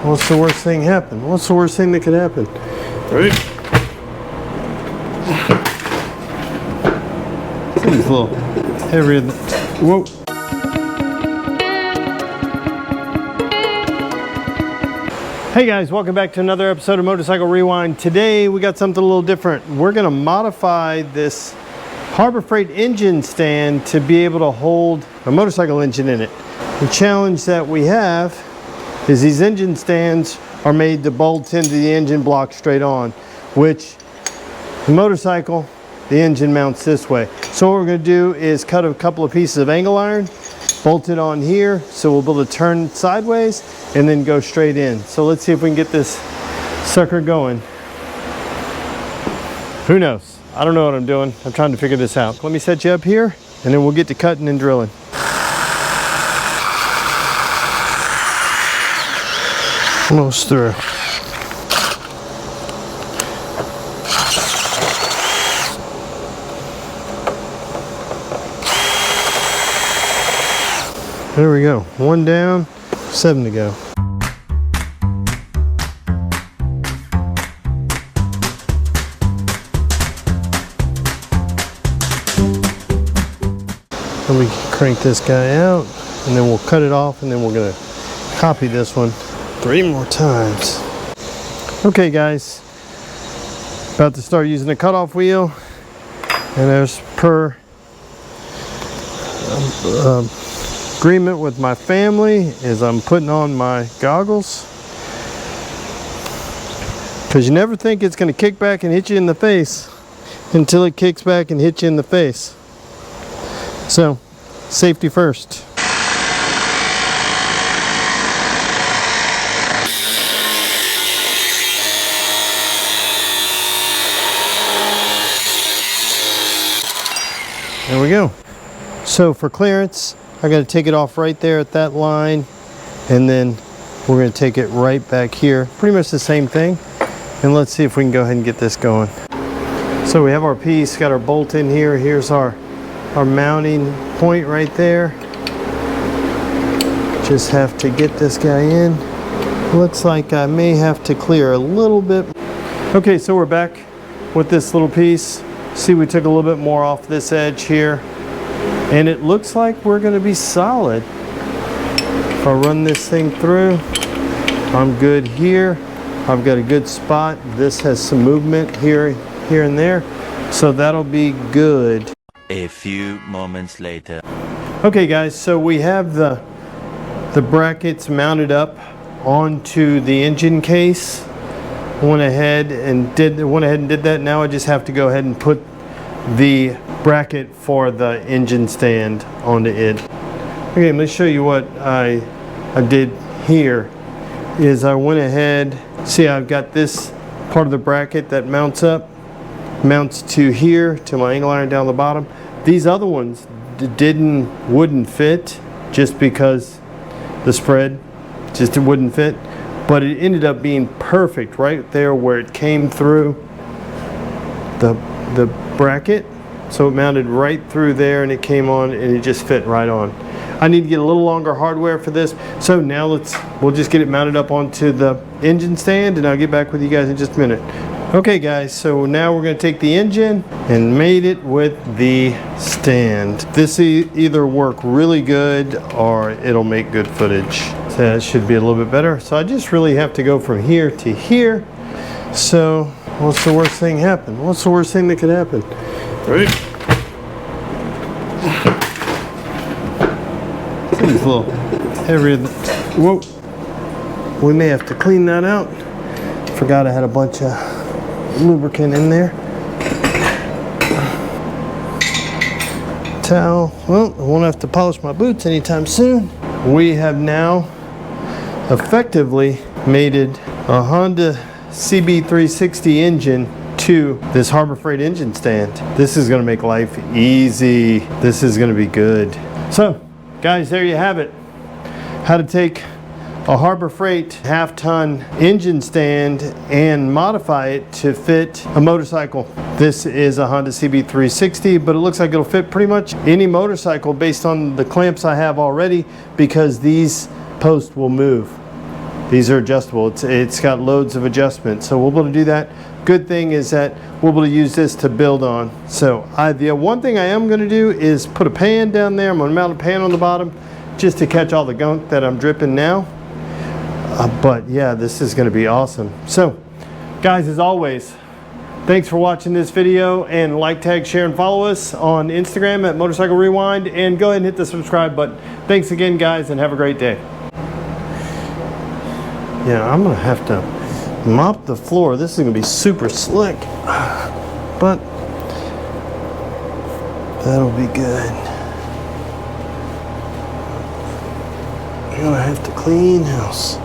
What's the worst thing happen? What's the worst thing that could happen? Right? Seems a little heavier than... Whoa. Hey guys, welcome back to another episode of Motorcycle Rewind. Today we got something a little different. We're going to modify this Harbor Freight engine stand to be able to hold a motorcycle engine in it. The challenge that we have is these engine stands are made to bolt into the engine block straight on, which the motorcycle, the engine mounts this way. So what we're going to do is cut a couple of pieces of angle iron, bolt it on here, so we'll be able to turn sideways and then go straight in. So let's see if we can get this sucker going. Who knows? I don't know what I'm doing. I'm trying to figure this out. Let me set you up here and then we'll get to cutting and drilling. Almost through. There we go. One down, 7 to go. Then we crank this guy out and then we'll cut it off and then we're gonna copy this one 3 more times. Okay guys, about to start using the cutoff wheel, and as per agreement with my family is I'm putting on my goggles, because you never think it's going to kick back and hit you in the face until it kicks back and hits you in the face. So safety first. There we go. So for clearance, I got to take it off right there at that line, and then we're going to take it right back here. Pretty much the same thing. And let's see if we can go ahead and get this going. So we have our piece, got our bolt in here. Here's our mounting point right there. Just have to get this guy in. Looks like I may have to clear a little bit. Okay, so we're back with this little piece. See, we took a little bit more off this edge here, and it looks like we're going to be solid. If I run this thing through, I'm good here. I've got a good spot. This has some movement here and there, so that'll be good. A few moments later. Okay guys, so we have the brackets mounted up onto the engine case. Went ahead and did that. Now I just have to go ahead and put the bracket for the engine stand onto it. Okay, let me show you what I did here. Is I went ahead, see, I've got this part of the bracket that mounts to here, to my angle iron down the bottom. These other ones wouldn't fit, just because the spread just wouldn't fit. But it ended up being perfect right there where it came through the bracket. So it mounted right through there and it came on and it just fit right on. I need to get a little longer hardware for this. So now we'll just get it mounted up onto the engine stand, and I'll get back with you guys in just a minute. Okay guys, so now we're going to take the engine and mate it with the stand. This either work really good or it'll make good footage. So that should be a little bit better. So I just really have to go from here to here. So what's the worst thing happen? What's the worst thing that could happen? Right? Seems a little heavier than... Whoa. We may have to clean that out. Forgot I had a bunch of lubricant in there. Towel. Well, I won't have to polish my boots anytime soon. We have now effectively mated a Honda CB360 engine to this Harbor Freight engine stand. This is going to make life easy. This is going to be good. So guys, there you have it. How to take a Harbor Freight half-ton engine stand and modify it to fit a motorcycle. This is a Honda CB360, but it looks like it'll fit pretty much any motorcycle based on the clamps I have already, because these posts will move. These are adjustable. It's got loads of adjustments, so we'll be able to do that. Good thing is that we'll be able to use this to build on. So the one thing I am going to do is put a pan down there. I'm going to mount a pan on the bottom just to catch all the gunk that I'm dripping now. But yeah, this is going to be awesome. So guys, as always, thanks for watching this video, and like, tag, share, and follow us on Instagram at Motorcycle Rewind, and go ahead and hit the subscribe button. Thanks again, guys, and have a great day. Yeah, I'm gonna have to mop the floor. This is gonna be super slick, but that'll be good. I'm gonna have to clean house.